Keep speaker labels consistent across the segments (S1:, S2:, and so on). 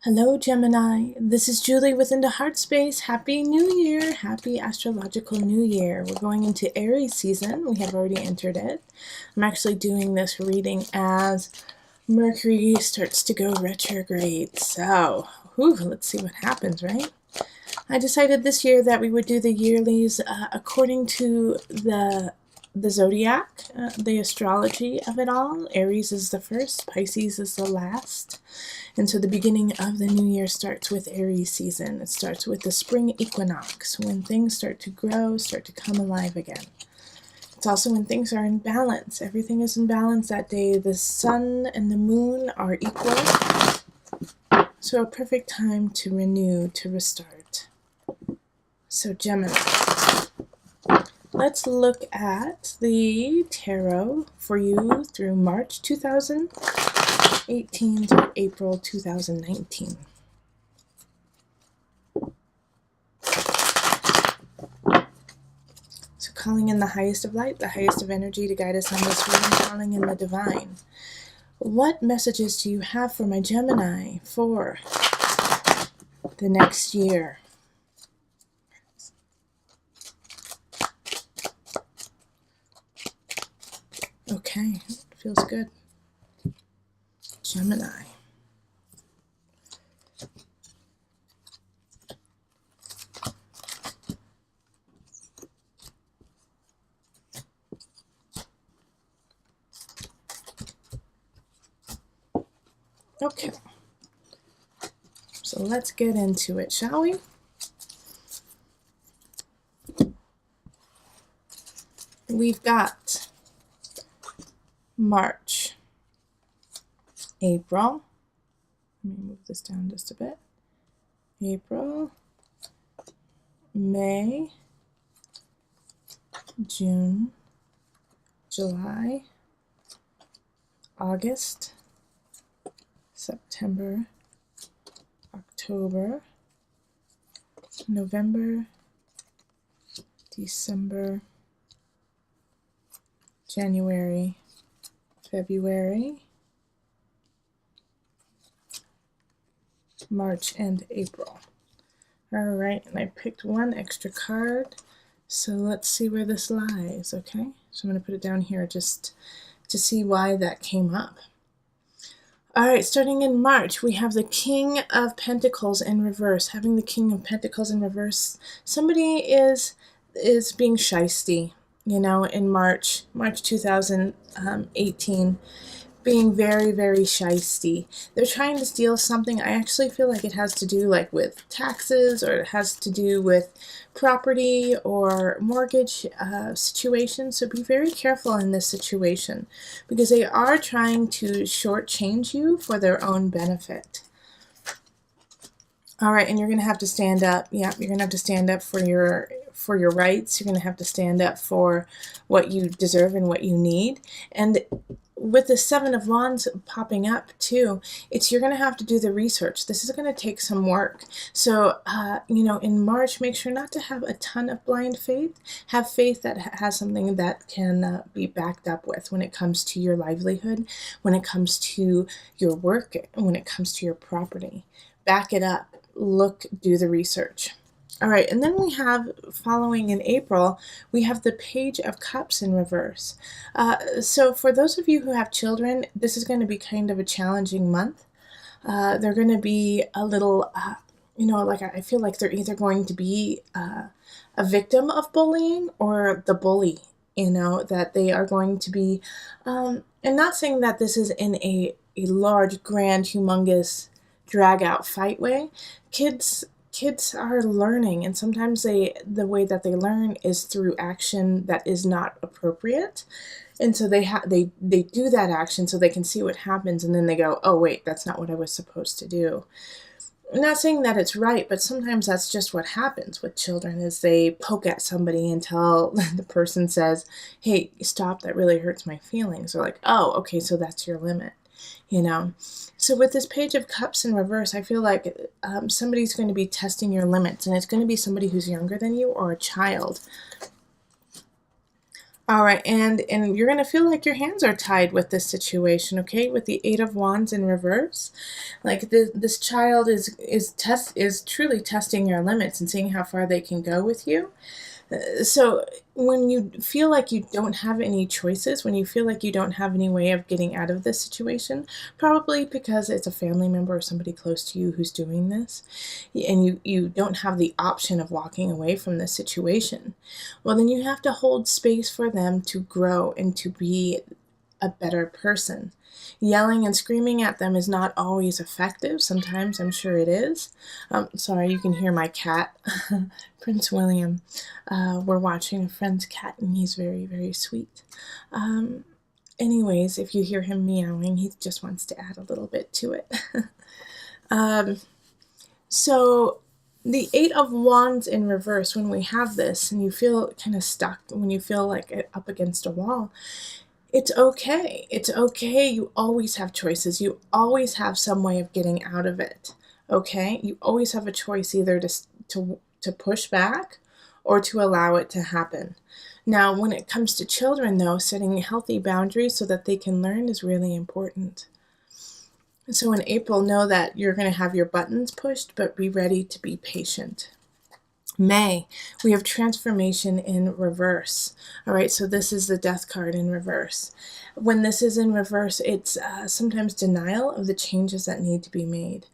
S1: Hello Gemini, this is Julie within the Heartspace. Happy New Year! Happy Astrological New Year. We're going into Aries season. We have already entered it. I'm actually doing this reading as Mercury starts to go retrograde. So, let's see what happens, right? I decided this year that we would do the yearlies according to the zodiac, the astrology of it all. Aries is the first, Pisces is the last. And so the beginning of the new year starts with Aries season. It starts with the spring equinox, when things start to grow, start to come alive again. It's also when things are in balance. Everything is in balance that day. The sun and the moon are equal. So a perfect time to renew, to restart. So Gemini, let's look at the tarot for you through March 2018 to April 2019. So calling in the highest of light, the highest of energy to guide us on this reading, calling in the divine. What messages do you have for my Gemini for the next year? Okay, feels good. Gemini. Okay, so let's get into it, shall we? We've got March, April, let me move this down just a bit, April, May, June, July, August, September, October, November, December, January, February, March, and April. All right, and I picked one extra card, so let's see where this lies, okay? So I'm going to put it down here just to see why that came up. All right, starting in March, we have the King of Pentacles in reverse. Having the King of Pentacles in reverse, somebody is being shysty, you know, in March 2018, being very, very shysty. They're trying to steal something. I actually feel like it has to do like with taxes, or it has to do with property or mortgage situations. So be very careful in this situation, because they are trying to shortchange you for their own benefit. All right, and you're going to have to stand up. Yeah, you're going to have to stand up for your rights. You're going to have to stand up for what you deserve and what you need. And with the Seven of Wands popping up too, you're going to have to do the research. This is going to take some work. So, you know, in March, make sure not to have a ton of blind faith. Have faith that has something that can be backed up with when it comes to your livelihood, when it comes to your work, when it comes to your property. Back it up. Look, do the research. All right, and then we have, following in April, we have the Page of Cups in reverse. So for those of you who have children, this is going to be kind of a challenging month. They're going to be a little, you know, like I feel like they're either going to be a victim of bullying or the bully, you know, that they are going to be, and not saying that this is in a large, grand, humongous, drag-out fight way. Kids are learning, and sometimes the way that they learn is through action that is not appropriate, and so they do that action so they can see what happens, and then they go, oh wait, that's not what I was supposed to do. I'm not saying that it's right, but sometimes that's just what happens with children is they poke at somebody until the person says, hey, stop, that really hurts my feelings. Or like, oh, okay, so that's your limit, you know? So with this Page of Cups in reverse, I feel like somebody's going to be testing your limits, and it's going to be somebody who's younger than you or a child. All right, and you're going to feel like your hands are tied with this situation, okay? With the Eight of Wands in reverse. Like this child is truly testing your limits and seeing how far they can go with you. So when you feel like you don't have any choices, when you feel like you don't have any way of getting out of this situation, probably because it's a family member or somebody close to you who's doing this, and you don't have the option of walking away from this situation, well, then you have to hold space for them to grow and to be a better person. Yelling and screaming at them is not always effective. Sometimes I'm sure it is. Sorry, you can hear my cat, Prince William. We're watching a friend's cat, and he's very, very sweet. Anyways, if you hear him meowing, he just wants to add a little bit to it. So the Eight of Wands in reverse, when we have this and you feel kind of stuck, when you feel like up against a wall, it's okay. It's okay. You always have choices. You always have some way of getting out of it. Okay? You always have a choice either to push back or to allow it to happen. Now, when it comes to children, though, setting healthy boundaries so that they can learn is really important. So in April, know that you're going to have your buttons pushed, but be ready to be patient. May, we have transformation in reverse. All right, so this is the Death card in reverse. When this is in reverse, it's sometimes denial of the changes that need to be made.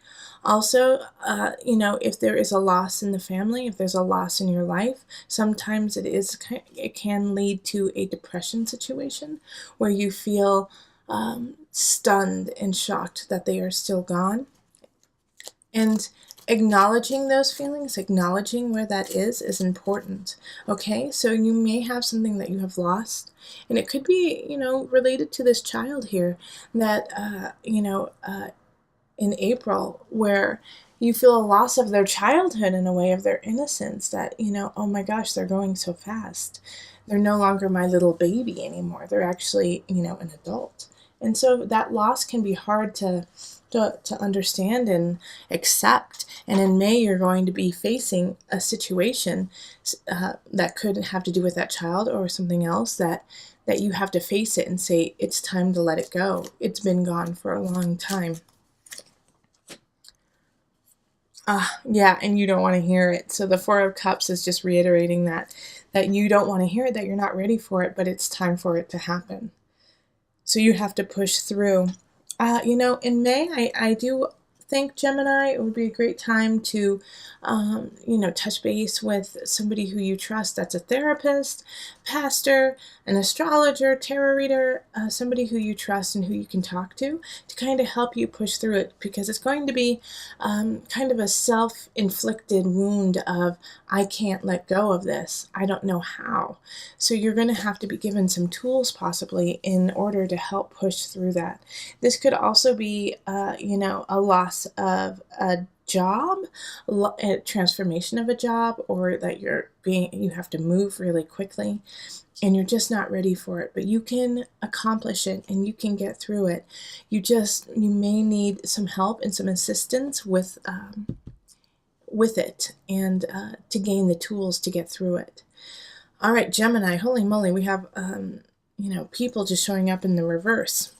S1: Also, if there is a loss in the family, if there's a loss in your life, sometimes it can lead to a depression situation where you feel stunned and shocked that they are still gone. And acknowledging those feelings, acknowledging where that is important. Okay, so you may have something that you have lost, and it could be, related to this child here that, in April, where you feel a loss of their childhood in a way, of their innocence, that, oh my gosh, they're going so fast. They're no longer my little baby anymore. They're actually, an adult. And so that loss can be hard to understand and accept. And in May, you're going to be facing a situation that could have to do with that child or something else that you have to face it and say, it's time to let it go. It's been gone for a long time. Yeah, and you don't want to hear it. So the Four of Cups is just reiterating that you don't want to hear it, that you're not ready for it, but it's time for it to happen. So you have to push through. In May, I do think, Gemini, it would be a great time to, touch base with somebody who you trust. That's a therapist, pastor, an astrologer, tarot reader, somebody who you trust and who you can talk to kind of help you push through it, because it's going to be kind of a self-inflicted wound of, I can't let go of this. I don't know how. So you're going to have to be given some tools possibly in order to help push through that. This could also be, a loss of a job, a transformation of a job, or that you have to move really quickly and you're just not ready for it, but you can accomplish it and you can get through it. You may need some help and some assistance with it and to gain the tools to get through it. All right, Gemini, holy moly, we have people just showing up in the reverse.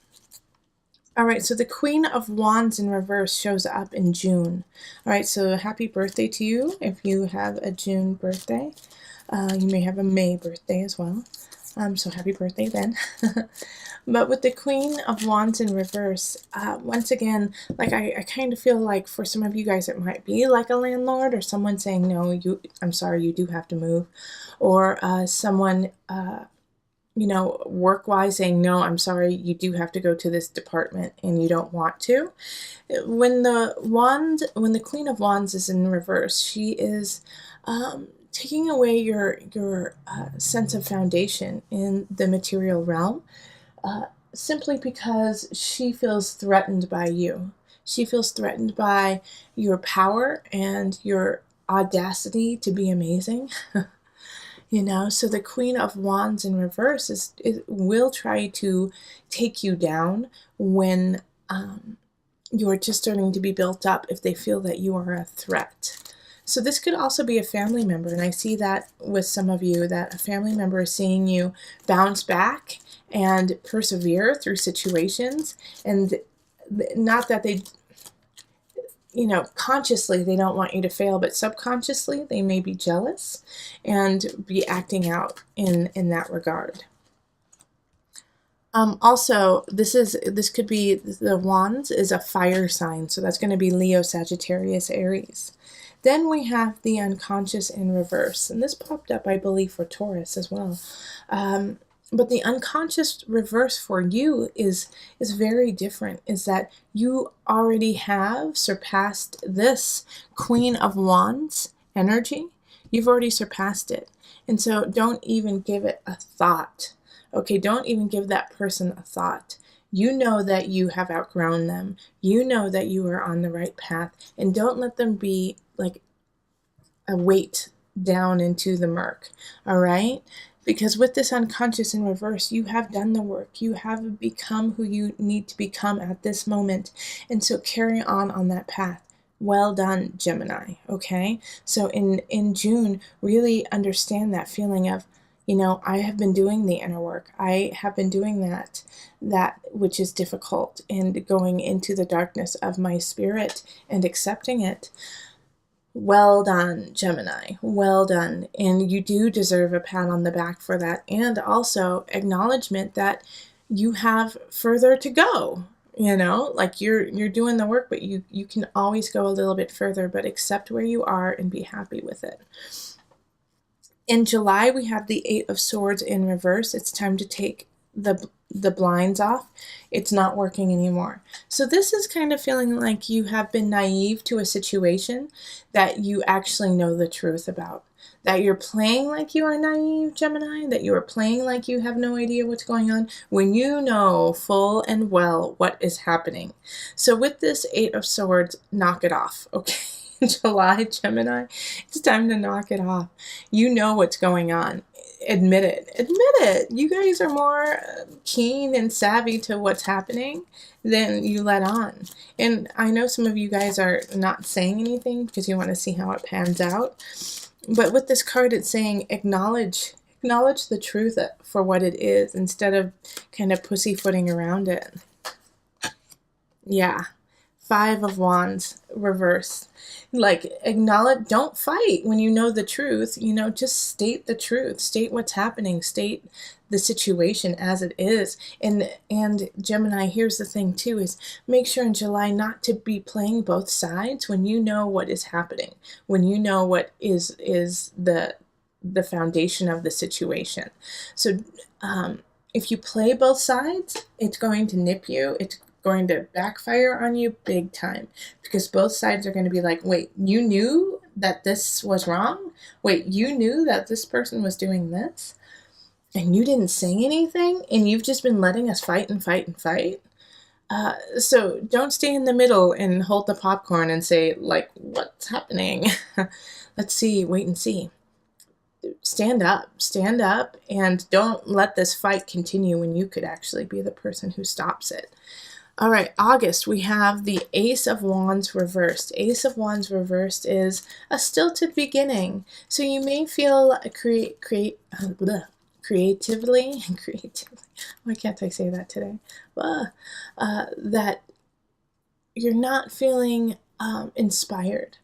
S1: All right, so the Queen of Wands in reverse shows up in June. All right, so happy birthday to you if you have a June birthday. You may have a May birthday as well. So happy birthday then. But with the Queen of Wands in reverse, once again, like I kind of feel like for some of you guys it might be like a landlord or someone saying, no, I'm sorry, you do have to move. Or someone... work-wise saying, no, I'm sorry, you do have to go to this department and you don't want to. When the Queen of Wands is in reverse, she is taking away your sense of foundation in the material realm, simply because she feels threatened by you. She feels threatened by your power and your audacity to be amazing. You know, so the Queen of Wands in reverse will try to take you down when you're just starting to be built up, if they feel that you are a threat. So this could also be a family member, and I see that with some of you, that a family member is seeing you bounce back and persevere through situations, and not that they, you know, consciously they don't want you to fail, but subconsciously they may be jealous and be acting out in that regard. Also, this could be, the Wands is a fire sign, so that's going to be Leo, Sagittarius, Aries. Then we have the unconscious in reverse, and this popped up, I believe, for Taurus as well. But the unconscious reverse for you is very different, is that you already have surpassed this Queen of Wands energy. You've already surpassed it. And so don't even give it a thought. Okay, don't even give that person a thought. You know that you have outgrown them. You know that you are on the right path. And don't let them be like a weight down into the murk. All right? Because with this unconscious in reverse, you have done the work. You have become who you need to become at this moment. And so carry on that path. Well done, Gemini. Okay? So in June, really understand that feeling of, you know, I have been doing the inner work. I have been doing that which is difficult, and going into the darkness of my spirit and accepting it. Well done, Gemini. Well done. And you do deserve a pat on the back for that, and also acknowledgement that you have further to go. You know, like you're doing the work, but you can always go a little bit further, but accept where you are and be happy with it. In July, we have the Eight of Swords in reverse. It's time to take the blinds off. It's not working anymore. So this is kind of feeling like you have been naive to a situation that you actually know the truth about. That you're playing like you are naive, Gemini, that you are playing like you have no idea what's going on, when you know full and well what is happening. So with this Eight of Swords, knock it off, okay? July, Gemini, it's time to knock it off. You know what's going on. Admit it. Admit it. You guys are more keen and savvy to what's happening than you let on. And I know some of you guys are not saying anything because you want to see how it pans out. But with this card, it's saying acknowledge the truth for what it is, instead of kind of pussyfooting around it. Yeah. Five of Wands, reverse. Like, acknowledge, don't fight when you know the truth. You know, just state the truth. State what's happening. State the situation as it is. And Gemini, here's the thing too, is make sure in July not to be playing both sides when you know what is happening. When you know what is the foundation of the situation. So if you play both sides, it's going to nip you. It's going to backfire on you big time, because both sides are going to be like, wait, you knew that this was wrong? Wait, you knew that this person was doing this? And you didn't say anything? And you've just been letting us fight and fight and fight? So don't stay in the middle and hold the popcorn and say, like, what's happening? Let's see, wait and see. Stand up, and don't let this fight continue when you could actually be the person who stops it. All right, August, we have the Ace of Wands reversed. Ace of Wands reversed is a stilted beginning. So you may feel creatively, why can't I say that today? That you're not feeling inspired,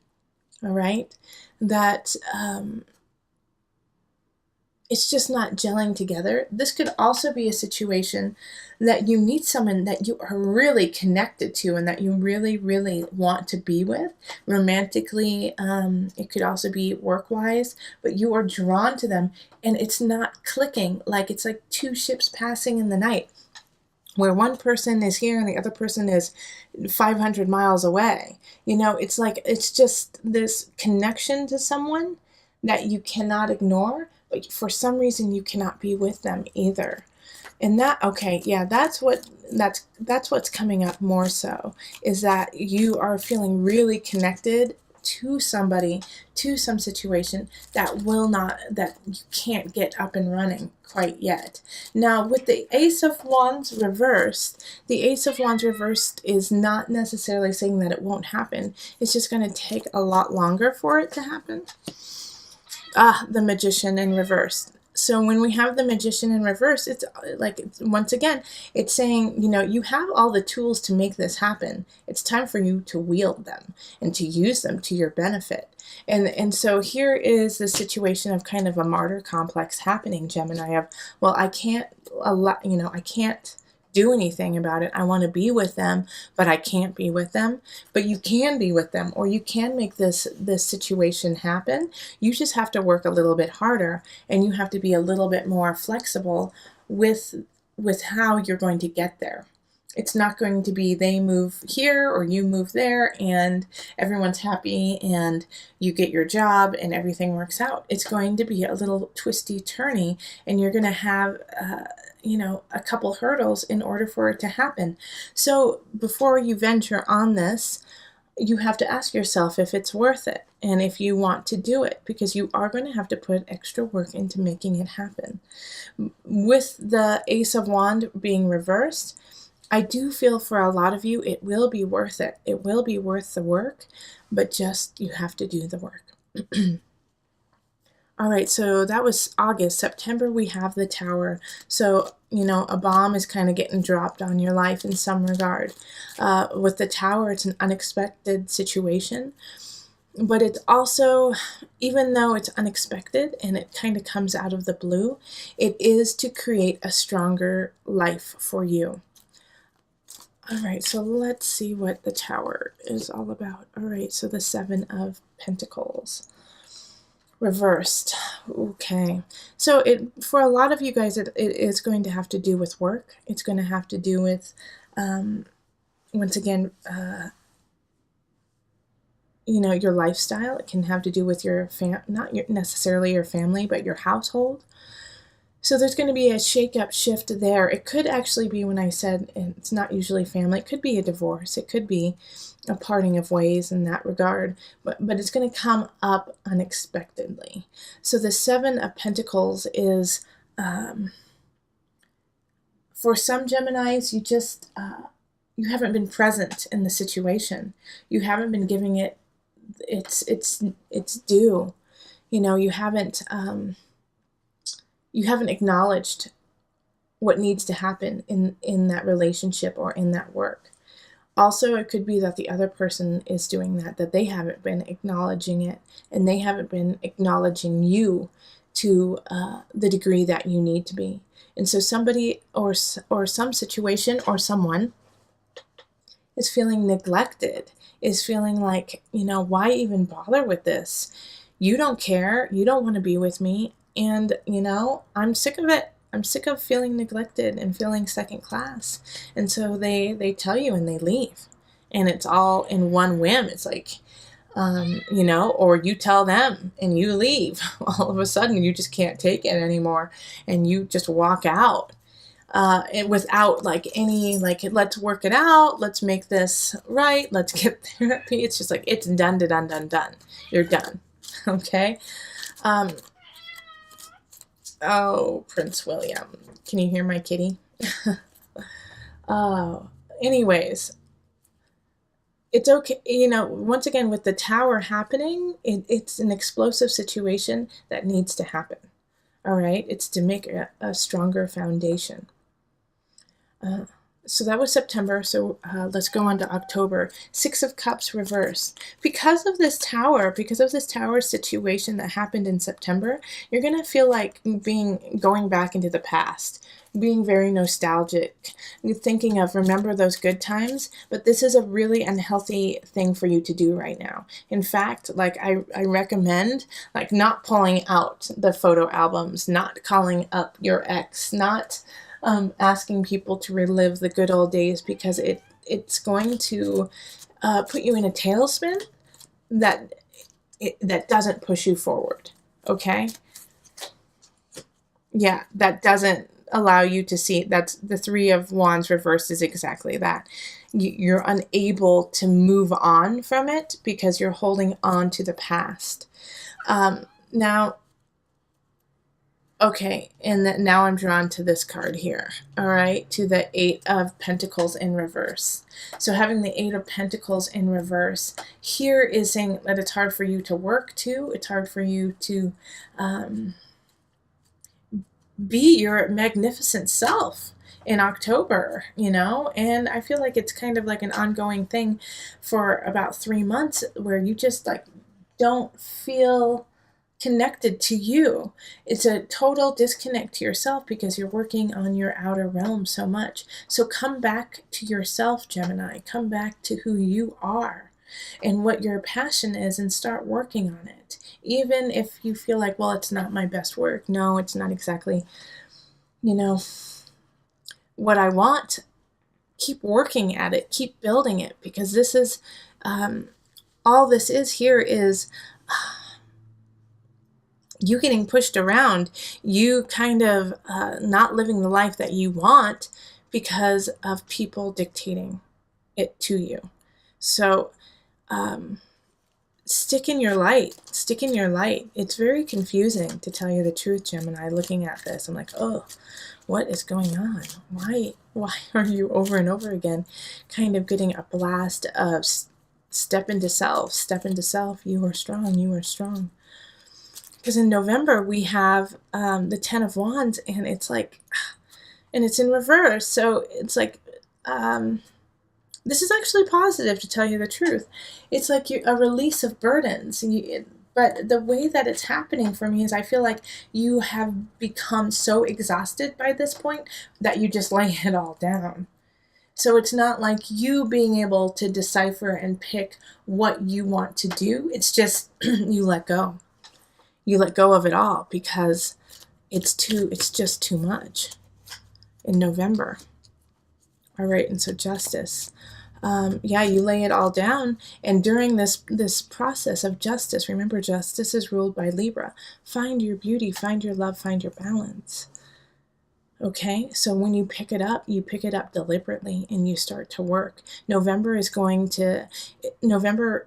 S1: all right? That it's just not gelling together. This could also be a situation that you meet someone that you are really connected to and that you really, really want to be with. Romantically, it could also be work-wise, but you are drawn to them and it's not clicking. Like, it's like two ships passing in the night, where one person is here and the other person is 500 miles away. You know, it's like, it's just this connection to someone that you cannot ignore, but for some reason you cannot be with them either. And that, okay, yeah, that's what's coming up more so, is that you are feeling really connected to somebody, to some situation that you can't get up and running quite yet. Now, with the Ace of Wands reversed, the Ace of Wands reversed is not necessarily saying that it won't happen. It's just going to take a lot longer for it to happen. The Magician in reverse. So when we have the Magician in reverse, it's like, once again, it's saying, you have all the tools to make this happen. It's time for you to wield them and to use them to your benefit. And so here is the situation of kind of a martyr complex happening, Gemini, of, well, I can't do anything about it. I want to be with them, but I can't be with them. But you can be with them, or you can make this situation happen. You just have to work a little bit harder, and you have to be a little bit more flexible with how you're going to get there. It's not going to be they move here or you move there and everyone's happy and you get your job and everything works out. It's going to be a little twisty turny, and you're going to have a couple hurdles in order for it to happen. So before you venture on this, you have to ask yourself if it's worth it and if you want to do it, because you are going to have to put extra work into making it happen. With the Ace of Wands being reversed, I do feel for a lot of you, it will be worth it. It will be worth the work, but just you have to do the work. All right, so that was August. September, we have the Tower. So, a bomb is kind of getting dropped on your life in some regard. With the Tower, it's an unexpected situation. But it's also, even though it's unexpected and it kind of comes out of the blue, it is to create a stronger life for you. All right, so let's see what the Tower is all about. All right, so the Seven of Pentacles. Reversed. Okay. So for a lot of you guys, it is going to have to do with work. It's going to have to do with, once again, your lifestyle. It can have to do with not necessarily your family, but your household. So there's going to be a shake-up shift there. It could actually be, when I said it's not usually family, it could be a divorce. It could be a parting of ways in that regard. But it's going to come up unexpectedly. So the Seven of Pentacles is, for some Geminis, you haven't been present in the situation. You haven't been giving it its due. You haven't acknowledged what needs to happen in that relationship or in that work. Also, it could be that the other person is doing that they haven't been acknowledging it, and they haven't been acknowledging you to the degree that you need to be. And so somebody or some situation or someone is feeling neglected, is feeling like, why even bother with this? You don't care. You don't want to be with me. And, I'm sick of it. I'm sick of feeling neglected and feeling second class. And so they tell you and they leave. And it's all in one whim. It's like, or you tell them and you leave. All of a sudden, you just can't take it anymore. And you just walk out. And without any, let's work it out. Let's make this right. Let's get therapy. It's just like, it's done. You're done. Okay. Oh, Prince William. Can you hear my kitty? Oh, anyways, it's okay. Once again, with the Tower happening, it's an explosive situation that needs to happen. All right. It's to make a stronger foundation. So that was September. So let's go on to October. Six of Cups reversed. Because of this Tower situation that happened in September, you're going to feel like going back into the past, being very nostalgic, thinking of remember those good times. But this is a really unhealthy thing for you to do right now. In fact, I recommend not pulling out the photo albums, not calling up your ex, not asking people to relive the good old days, because it's going to put you in a tailspin that doesn't push you forward. Okay? Yeah, that doesn't allow you to see. That's the Three of Wands reversed is exactly that. You're unable to move on from it because you're holding on to the past. Now, okay, and now I'm drawn to this card here, all right, to the Eight of Pentacles in reverse. So having the Eight of Pentacles in reverse here is saying that it's hard for you to work too. It's hard for you to be your magnificent self in October, you know, and I feel like it's kind of like an ongoing thing for about 3 months where you just like don't feel connected to you. It's a total disconnect to yourself because you're working on your outer realm so much. So come back to yourself, Gemini. Come back to who you are and what your passion is and start working on it. Even if you feel like, well, it's not my best work. No, it's not exactly, you know, what I want. Keep working at it. Keep building it, because this is, all this is here is you getting pushed around, you kind of not living the life that you want because of people dictating it to you. So stick in your light. Stick in your light. It's very confusing, to tell you the truth, Gemini. Looking at this, I'm like, oh, what is going on? Why are you over and over again kind of getting a blast of step into self, you are strong, you are strong. Because in November, we have the Ten of Wands, and it's like, and it's in reverse. So it's like, this is actually positive, to tell you the truth. It's like a release of burdens. But the way that it's happening for me is I feel like you have become so exhausted by this point that you just lay it all down. So it's not like you being able to decipher and pick what you want to do. It's just you let go. You let go of it all because it's just too much in November. All right, and so justice. Yeah, you lay it all down, and during this process of justice, remember, justice is ruled by Libra. Find your beauty, find your love, find your balance. Okay, so when you pick it up deliberately and you start to work. November,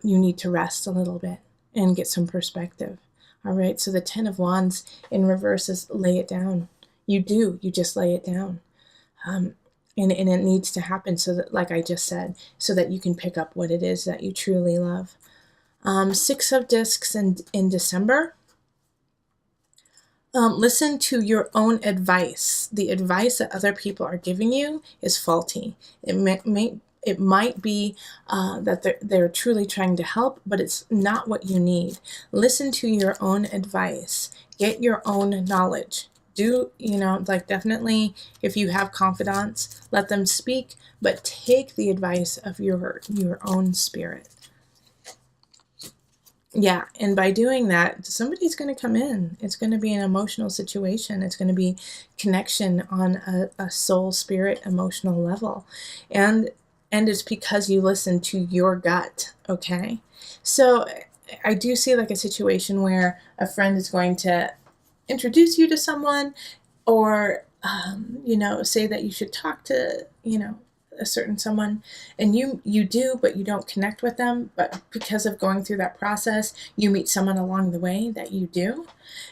S1: you need to rest a little bit and get some perspective. All right, so the Ten of Wands in reverse is lay it down. You just lay it down. And it needs to happen so that, like I just said, so that you can pick up what it is that you truly love. Six of Discs in December. Listen to your own advice. The advice that other people are giving you is faulty. It might be that they're truly trying to help, but it's not what you need. Listen to your own advice. Get your own knowledge. Definitely, if you have confidants, let them speak, but take the advice of your own spirit. Yeah, and by doing that, somebody's going to come in. It's going to be an emotional situation. It's going to be connection on a soul, spirit, emotional level. And it's because you listen to your gut, okay? So I do see like a situation where a friend is going to introduce you to someone, or say that you should talk to a certain someone, and you do, but you don't connect with them. But because of going through that process, you meet someone along the way that you do,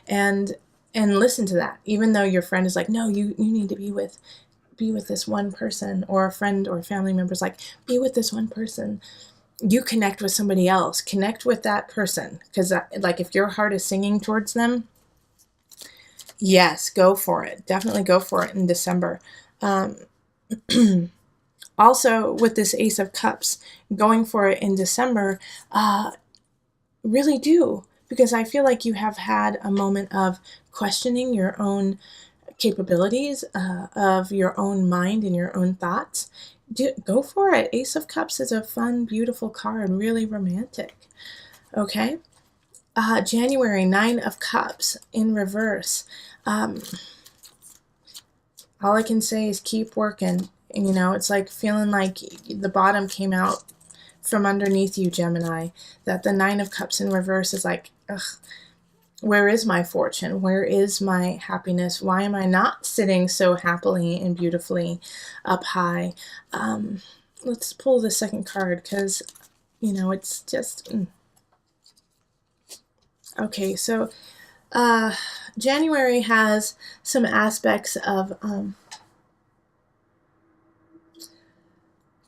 S1: and listen to that, even though your friend is like, no, you need to be with this one person, or a friend or a family member's like, be with this one person. You connect with somebody else. Connect with that person, because like if your heart is singing towards them, yes, go for it. Definitely go for it in December. Also, with this Ace of Cups, going for it in December, really do, because I feel like you have had a moment of questioning your own capabilities, of your own mind and your own thoughts. Go for it. Ace of Cups is a fun, beautiful card, really romantic. Okay? January, Nine of Cups in reverse. All I can say is keep working. It's like feeling like the bottom came out from underneath you, Gemini. That the Nine of Cups in reverse is like, ugh, where is my fortune? Where is my happiness? Why am I not sitting so happily and beautifully up high? Let's pull the second card because, you know, it's just... Okay, so January has some aspects of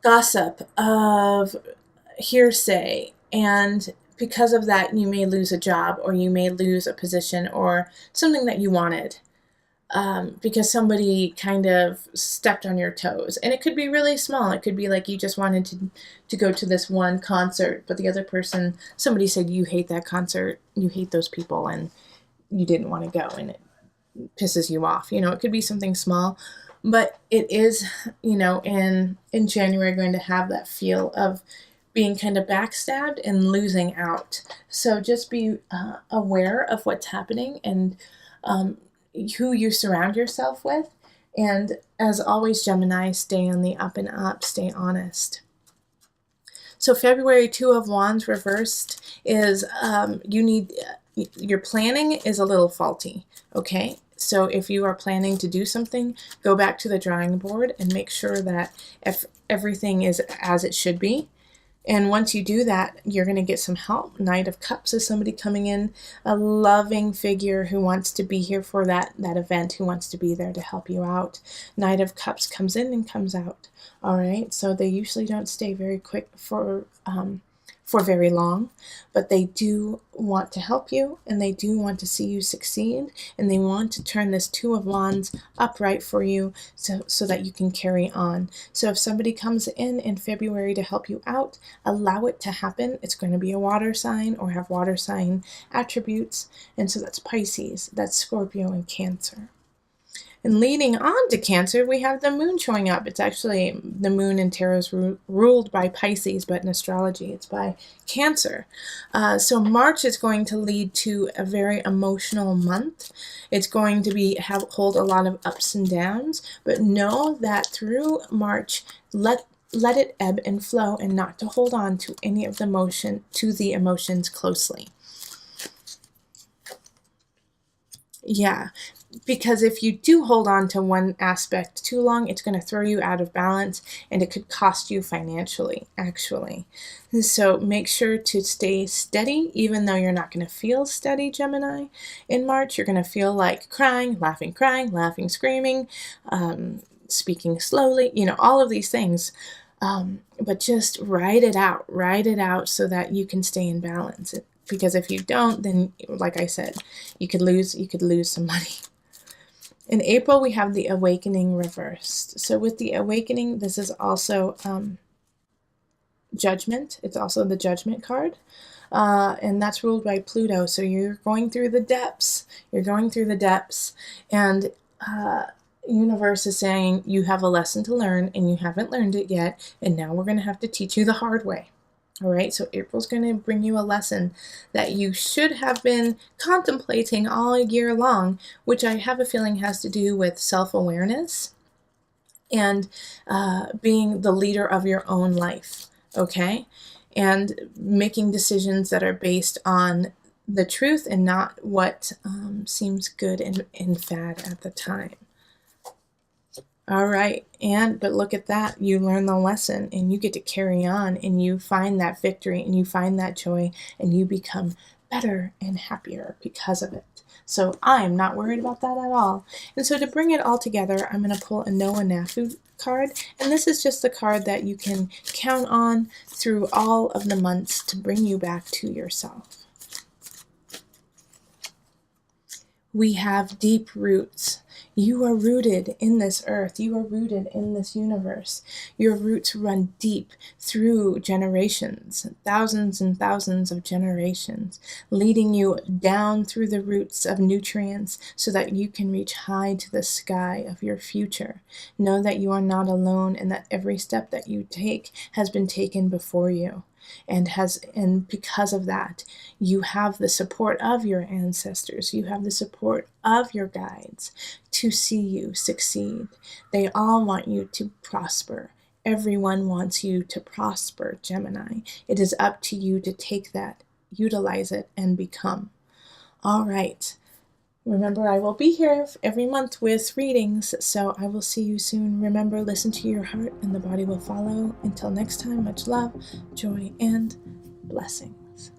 S1: gossip, of hearsay, and because of that you may lose a job, or you may lose a position or something that you wanted, because somebody kind of stepped on your toes. And it could be really small. It could be like you just wanted to go to this one concert, but the other person, somebody said you hate that concert, you hate those people, and you didn't want to go, and it pisses you off. You know, it could be something small, but it is, you know, in January going to have that feel of being kind of backstabbed and losing out. So just be aware of what's happening, and who you surround yourself with. And as always, Gemini, stay on the up and up, stay honest. So February, Two of Wands reversed is your planning is a little faulty, okay? So if you are planning to do something, go back to the drawing board and make sure that if everything is as it should be. And once you do that, you're going to get some help. Knight of Cups is somebody coming in, a loving figure who wants to be here for that event, who wants to be there to help you out. Knight of Cups comes in and comes out. All right, so they usually don't stay very quick for very long, but they do want to help you, and they do want to see you succeed, and they want to turn this Two of Wands upright for you so that you can carry on. So if somebody comes in February to help you out, allow it to happen. It's going to be a water sign or have water sign attributes, and so that's Pisces, that's Scorpio, and Cancer. And leading on to Cancer, we have the moon showing up. It's actually, the moon in tarot is ruled by Pisces, but in astrology it's by Cancer. So March is going to lead to a very emotional month. It's going to hold a lot of ups and downs, but know that through March, let it ebb and flow, and not to hold on to any of the emotions closely. Yeah, because if you do hold on to one aspect too long, it's going to throw you out of balance, and it could cost you financially, actually. So make sure to stay steady, even though you're not going to feel steady, Gemini. In March, you're going to feel like crying, laughing, screaming, speaking slowly, you know, all of these things. But just ride it out so that you can stay in balance. Because if you don't, then, like I said, you could lose some money. In April, we have the Awakening reversed. So with the Awakening, this is also Judgment. It's also the Judgment card. And that's ruled by Pluto. So you're going through the depths. And universe is saying you have a lesson to learn, and you haven't learned it yet. And now we're going to have to teach you the hard way. All right, so April's going to bring you a lesson that you should have been contemplating all year long, which I have a feeling has to do with self-awareness and being the leader of your own life, okay? And making decisions that are based on the truth and not what seems good and fad at the time. All right, but look at that. You learn the lesson, and you get to carry on, and you find that victory, and you find that joy, and you become better and happier because of it. So I'm not worried about that at all. And so to bring it all together, I'm going to pull a Knafo card, and this is just the card that you can count on through all of the months to bring you back to yourself. We have deep roots. You are rooted in this earth. You are rooted in this universe. Your roots run deep through generations, thousands and thousands of generations, leading you down through the roots of nutrients so that you can reach high to the sky of your future. Know that you are not alone, and that every step that you take has been taken before you. And because of that, you have the support of your ancestors. You have the support of your guides to see you succeed. They all want you to prosper. Everyone wants you to prosper, Gemini. It is up to you to take that, utilize it, and become. All right. Remember, I will be here every month with readings, so I will see you soon. Remember, listen to your heart and the body will follow. Until next time, much love, joy, and blessings.